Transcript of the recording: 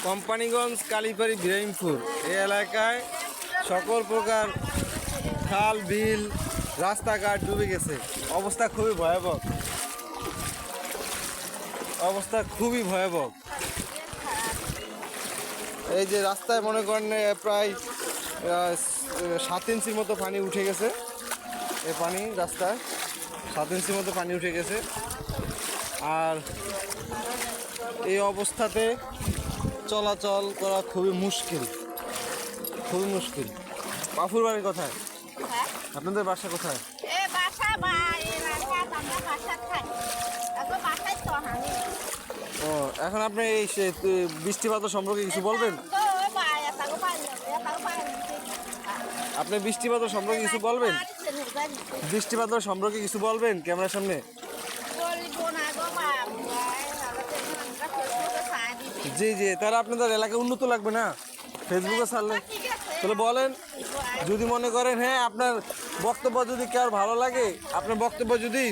কোম্পানিগঞ্জ কালীবাড়ি ইব্রাহিমপুর এই এলাকায় সকল প্রকার খাল বিল রাস্তাঘাট ডুবে গেছে। অবস্থা খুবই ভয়াবহ, অবস্থা খুবই ভয়াবহ। এই যে রাস্তায় মনে করেন প্রায় 7 ইঞ্চির মতো পানি উঠে গেছে। এই পানি রাস্তায় 7 ইঞ্চির মতো পানি উঠে গেছে। আর এই অবস্থাতে চলাচল করা খুবই মুশকিল, খুবই মুশকিল। বাফুর বাড়ির কোথায়? আপনাদের বাসা কোথায়? ও, এখন আপনি এই বৃষ্টিপাত সম্পর্কে কিছু বলবেন? আপনি বৃষ্টিপাত সম্পর্কে কিছু বলবেন? বৃষ্টিপাত সম্পর্কে কিছু বলবেন ক্যামেরার সামনে? জি জি, তাহলে আপনাদের এলাকা উন্নত লাগবে না ফেসবুকে ছাড়লে? তাহলে বলেন, যদি মনে করেন হ্যাঁ আপনার বক্তব্য যদি কার ভালো লাগে, আপনার বক্তব্য যদি